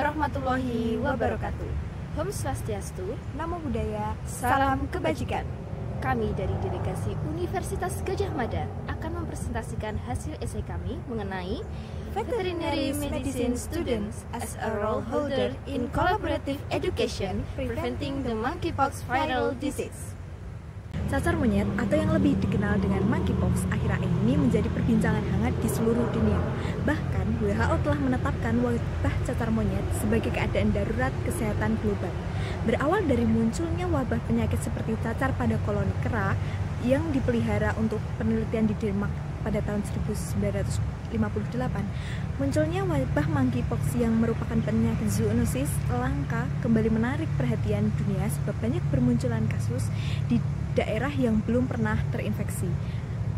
warahmatullahi wabarakatuh. Om Swastiastu, Namo Buddhaya, salam kebajikan. Kami dari delegasi Universitas Gadjah Mada akan mempresentasikan hasil esai kami mengenai Veterinary Medicine Students as a Role Holder in Collaborative Education Preventing the Monkeypox Viral Disease. Cacar monyet atau yang lebih dikenal dengan monkeypox akhir-akhir ini menjadi perbincangan hangat di seluruh dunia. Bahkan WHO telah menetapkan wabah cacar monyet sebagai keadaan darurat kesehatan global. Berawal dari munculnya wabah penyakit seperti cacar pada koloni kera yang dipelihara untuk penelitian di Denmark pada tahun 1958, munculnya wabah monkeypox yang merupakan penyakit zoonosis langka kembali menarik perhatian dunia sebab banyak bermunculan kasus di daerah yang belum pernah terinfeksi.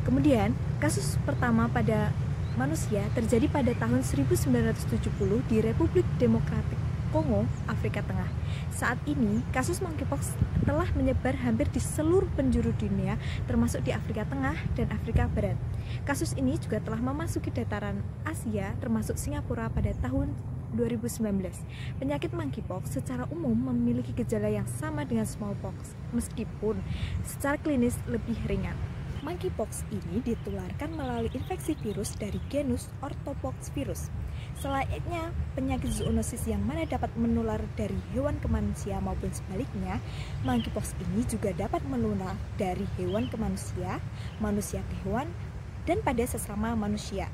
Kemudian, kasus pertama pada manusia terjadi pada tahun 1970 di Republik Demokratik Kongo, Afrika Tengah. Saat ini, kasus monkeypox telah menyebar hampir di seluruh penjuru dunia, termasuk di Afrika Tengah dan Afrika Barat. Kasus ini juga telah memasuki dataran Asia, termasuk Singapura pada tahun 2019. Penyakit monkeypox secara umum memiliki gejala yang sama dengan smallpox, meskipun secara klinis lebih ringan. Monkeypox ini ditularkan melalui infeksi virus dari genus Orthopox virus. Selayaknya penyakit zoonosis yang mana dapat menular dari hewan ke manusia maupun sebaliknya, monkeypox ini juga dapat menular dari hewan ke manusia, manusia ke hewan, dan pada sesama manusia.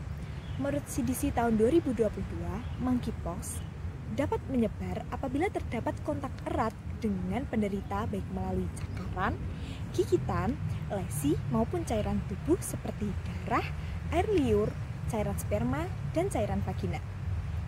Menurut CDC tahun 2022, monkeypox dapat menyebar apabila terdapat kontak erat dengan penderita baik melalui cakaran, gigitan, lesi maupun cairan tubuh seperti darah, air liur, cairan sperma, dan cairan vagina.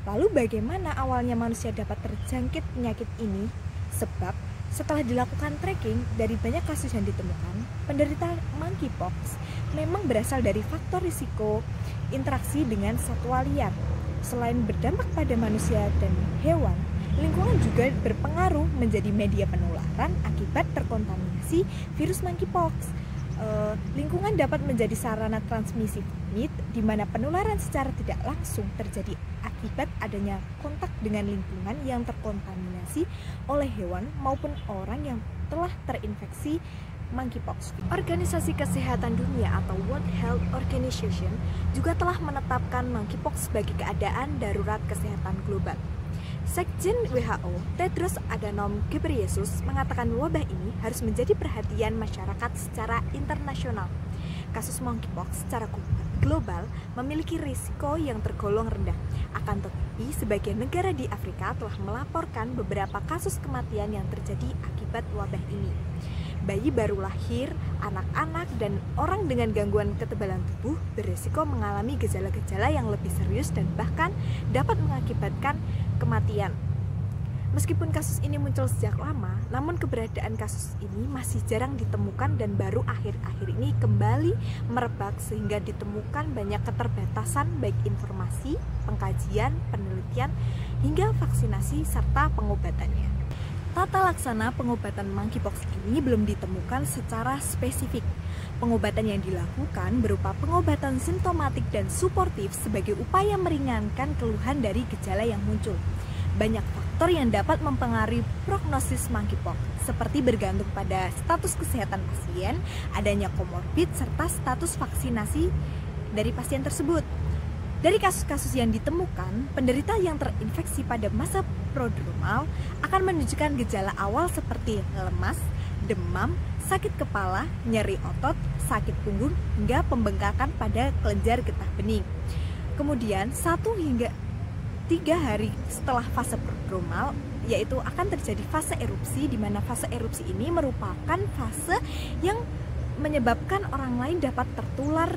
Lalu bagaimana awalnya manusia dapat terjangkit penyakit ini? Sebab setelah dilakukan tracking dari banyak kasus yang ditemukan, penderita monkeypox memang berasal dari faktor risiko interaksi dengan satwa liar. Selain berdampak pada manusia dan hewan, lingkungan juga berpengaruh menjadi media penularan akibat terkontaminasi virus monkeypox. Lingkungan dapat menjadi sarana transmisi COVID, di mana penularan secara tidak langsung terjadi akibat adanya kontak dengan lingkungan yang terkontaminasi oleh hewan maupun orang yang telah terinfeksi monkeypox. Organisasi Kesehatan Dunia atau World Health Organization juga telah menetapkan monkeypox sebagai keadaan darurat kesehatan global. Sekjen WHO, Tedros Adhanom Ghebreyesus, mengatakan wabah ini harus menjadi perhatian masyarakat secara internasional. Kasus monkeypox secara global memiliki risiko yang tergolong rendah. Akan tetapi, sebagian negara di Afrika telah melaporkan beberapa kasus kematian yang terjadi akibat wabah ini. Bayi baru lahir, anak-anak, dan orang dengan gangguan ketebalan tubuh berisiko mengalami gejala-gejala yang lebih serius dan bahkan dapat mengakibatkan kematian. Meskipun kasus ini muncul sejak lama, namun keberadaan kasus ini masih jarang ditemukan dan baru akhir-akhir ini kembali merebak sehingga ditemukan banyak keterbatasan baik informasi, pengkajian, penelitian, hingga vaksinasi serta pengobatannya. Tata laksana pengobatan monkeypox ini belum ditemukan secara spesifik. Pengobatan yang dilakukan berupa pengobatan simptomatik dan suportif sebagai upaya meringankan keluhan dari gejala yang muncul. Banyak faktor yang dapat mempengaruhi prognosis monkeypox, seperti bergantung pada status kesehatan pasien, adanya komorbid, serta status vaksinasi dari pasien tersebut. Dari kasus-kasus yang ditemukan, penderita yang terinfeksi pada masa prodromal akan menunjukkan gejala awal seperti lemas, demam, sakit kepala, nyeri otot, sakit punggung, hingga pembengkakan pada kelenjar getah bening. Kemudian 1 hingga 3 hari setelah fase prodromal, yaitu akan terjadi fase erupsi, di mana fase erupsi ini merupakan fase yang menyebabkan orang lain dapat tertular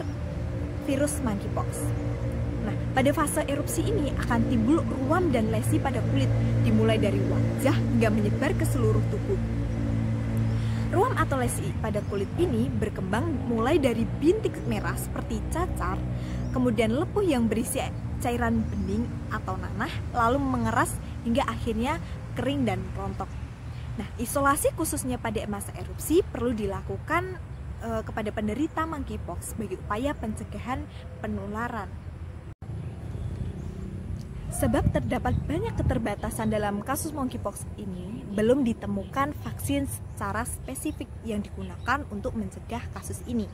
virus monkeypox. Nah, pada fase erupsi ini akan timbul ruam dan lesi pada kulit, dimulai dari wajah hingga menyebar ke seluruh tubuh. Ruam atau lesi pada kulit ini berkembang mulai dari bintik merah seperti cacar, kemudian lepuh yang berisi cairan bening atau nanah, lalu mengeras hingga akhirnya kering dan rontok. Nah, isolasi khususnya pada masa erupsi perlu dilakukan kepada penderita monkeypox sebagai upaya pencegahan penularan. Sebab terdapat banyak keterbatasan dalam kasus monkeypox ini, belum ditemukan vaksin secara spesifik yang digunakan untuk mencegah kasus ini.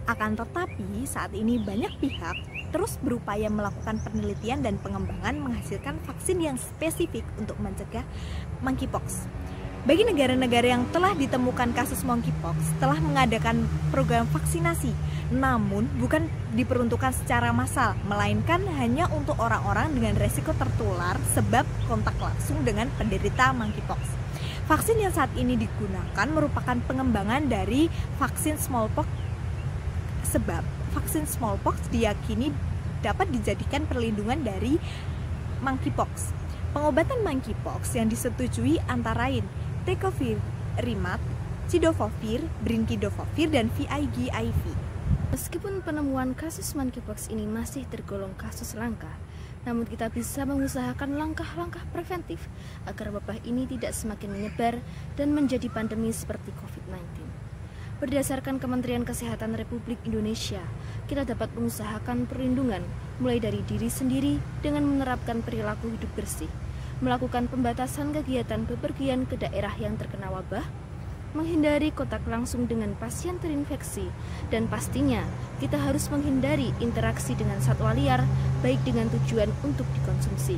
Akan tetapi, saat ini banyak pihak terus berupaya melakukan penelitian dan pengembangan menghasilkan vaksin yang spesifik untuk mencegah monkeypox. Bagi negara-negara yang telah ditemukan kasus monkeypox, telah mengadakan program vaksinasi, namun bukan diperuntukkan secara massal, melainkan hanya untuk orang-orang dengan resiko tertular sebab kontak langsung dengan penderita monkeypox. Vaksin yang saat ini digunakan merupakan pengembangan dari vaksin smallpox, sebab vaksin smallpox diyakini dapat dijadikan perlindungan dari monkeypox. Pengobatan monkeypox yang disetujui antara lain Tecovirimat, Cidofovir, Brincidofovir, dan VIGIV. Meskipun penemuan kasus monkeypox ini masih tergolong kasus langka, namun kita bisa mengusahakan langkah-langkah preventif agar wabah ini tidak semakin menyebar dan menjadi pandemi seperti COVID-19. Berdasarkan Kementerian Kesehatan Republik Indonesia, kita dapat mengusahakan perlindungan mulai dari diri sendiri dengan menerapkan perilaku hidup bersih, melakukan pembatasan kegiatan bepergian ke daerah yang terkena wabah, menghindari kontak langsung dengan pasien terinfeksi, dan pastinya kita harus menghindari interaksi dengan satwa liar, baik dengan tujuan untuk dikonsumsi.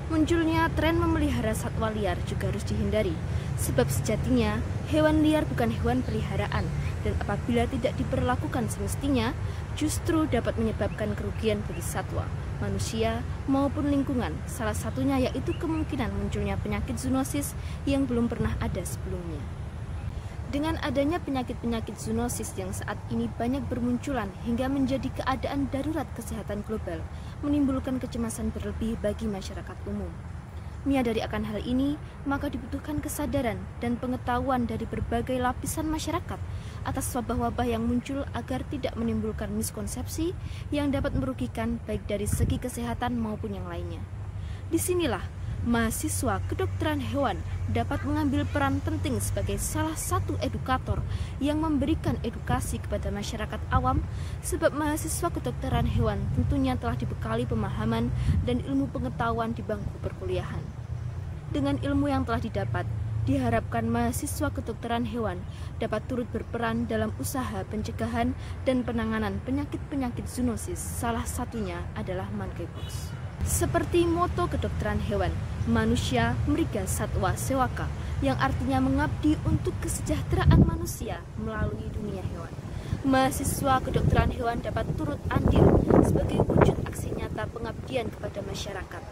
Munculnya tren memelihara satwa liar juga harus dihindari, sebab sejatinya hewan liar bukan hewan peliharaan, dan apabila tidak diperlakukan semestinya, justru dapat menyebabkan kerugian bagi satwa, manusia, maupun lingkungan. Salah satunya yaitu kemungkinan munculnya penyakit zoonosis yang belum pernah ada sebelumnya. Dengan adanya penyakit-penyakit zoonosis yang saat ini banyak bermunculan hingga menjadi keadaan darurat kesehatan global, menimbulkan kecemasan berlebih bagi masyarakat umum. Menyadari akan hal ini, maka dibutuhkan kesadaran dan pengetahuan dari berbagai lapisan masyarakat atas wabah-wabah yang muncul agar tidak menimbulkan miskonsepsi yang dapat merugikan baik dari segi kesehatan maupun yang lainnya. Disinilah mahasiswa kedokteran hewan dapat mengambil peran penting sebagai salah satu edukator yang memberikan edukasi kepada masyarakat awam, sebab mahasiswa kedokteran hewan tentunya telah dibekali pemahaman dan ilmu pengetahuan di bangku perkuliahan. Dengan ilmu yang telah didapat, diharapkan mahasiswa kedokteran hewan dapat turut berperan dalam usaha pencegahan dan penanganan penyakit-penyakit zoonosis, salah satunya adalah monkeypox. Seperti moto kedokteran hewan, manusia meriga satwa sewaka, yang artinya mengabdi untuk kesejahteraan manusia melalui dunia hewan. Mahasiswa kedokteran hewan dapat turut andil sebagai wujud aksi nyata pengabdian kepada masyarakat.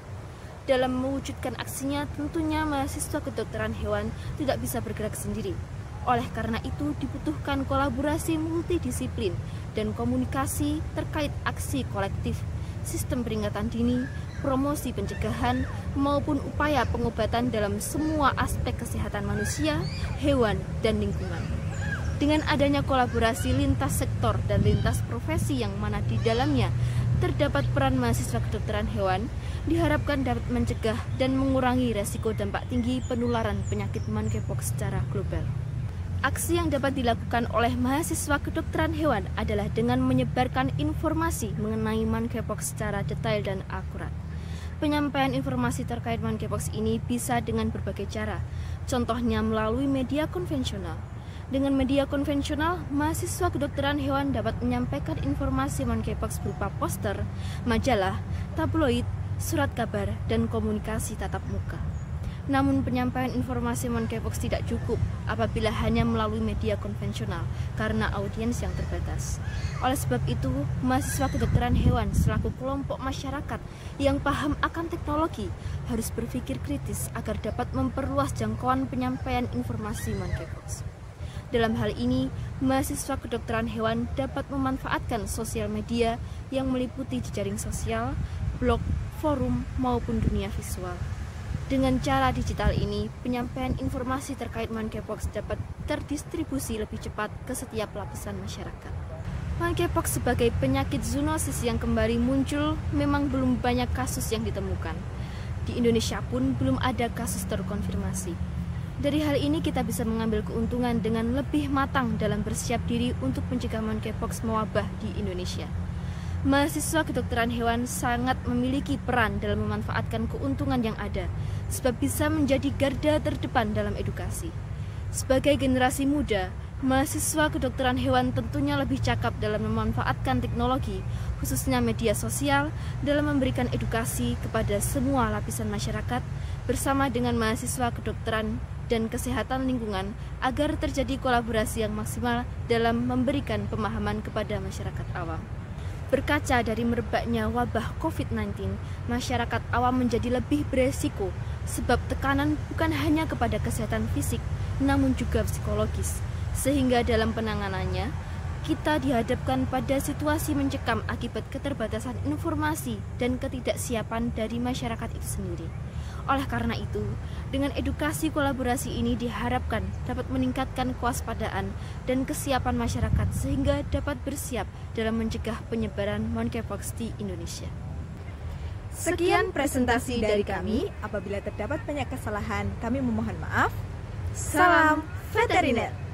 Dalam mewujudkan aksinya, tentunya mahasiswa kedokteran hewan tidak bisa bergerak sendiri. Oleh karena itu, dibutuhkan kolaborasi multidisiplin dan komunikasi terkait aksi kolektif, sistem peringatan dini, promosi pencegahan, maupun upaya pengobatan dalam semua aspek kesehatan manusia, hewan, dan lingkungan. Dengan adanya kolaborasi lintas sektor dan lintas profesi yang mana di dalamnya terdapat peran mahasiswa kedokteran hewan, diharapkan dapat mencegah dan mengurangi resiko dampak tinggi penularan penyakit monkeypox secara global. Aksi yang dapat dilakukan oleh mahasiswa kedokteran hewan adalah dengan menyebarkan informasi mengenai monkeypox secara detail dan akurat. Penyampaian informasi terkait monkeypox ini bisa dengan berbagai cara, contohnya melalui media konvensional. Dengan media konvensional, mahasiswa kedokteran hewan dapat menyampaikan informasi monkeypox berupa poster, majalah, tabloid, surat kabar, dan komunikasi tatap muka. Namun penyampaian informasi monkeypox tidak cukup apabila hanya melalui media konvensional karena audiens yang terbatas. Oleh sebab itu, mahasiswa kedokteran hewan selaku kelompok masyarakat yang paham akan teknologi harus berpikir kritis agar dapat memperluas jangkauan penyampaian informasi monkeypox. Dalam hal ini, mahasiswa kedokteran hewan dapat memanfaatkan sosial media yang meliputi jejaring sosial, blog, forum, maupun dunia visual. Dengan cara digital ini, penyampaian informasi terkait monkeypox dapat terdistribusi lebih cepat ke setiap lapisan masyarakat. Monkeypox sebagai penyakit zoonosis yang kembali muncul memang belum banyak kasus yang ditemukan. Di Indonesia pun belum ada kasus terkonfirmasi. Dari hal ini kita bisa mengambil keuntungan dengan lebih matang dalam bersiap diri untuk mencegah monkeypox mewabah di Indonesia. Mahasiswa kedokteran hewan sangat memiliki peran dalam memanfaatkan keuntungan yang ada, sebab bisa menjadi garda terdepan dalam edukasi. Sebagai generasi muda, mahasiswa kedokteran hewan tentunya lebih cakap dalam memanfaatkan teknologi, khususnya media sosial, dalam memberikan edukasi kepada semua lapisan masyarakat bersama dengan mahasiswa kedokteran dan kesehatan lingkungan agar terjadi kolaborasi yang maksimal dalam memberikan pemahaman kepada masyarakat awam. Berkaca dari merebaknya wabah COVID-19, masyarakat awam menjadi lebih beresiko sebab tekanan bukan hanya kepada kesehatan fisik, namun juga psikologis. Sehingga dalam penanganannya, kita dihadapkan pada situasi mencekam akibat keterbatasan informasi dan ketidaksiapan dari masyarakat itu sendiri. Oleh karena itu, dengan edukasi kolaborasi ini diharapkan dapat meningkatkan kewaspadaan dan kesiapan masyarakat sehingga dapat bersiap dalam mencegah penyebaran monkeypox di Indonesia. Sekian presentasi dari kami. Apabila terdapat banyak kesalahan, kami memohon maaf. Salam veteriner.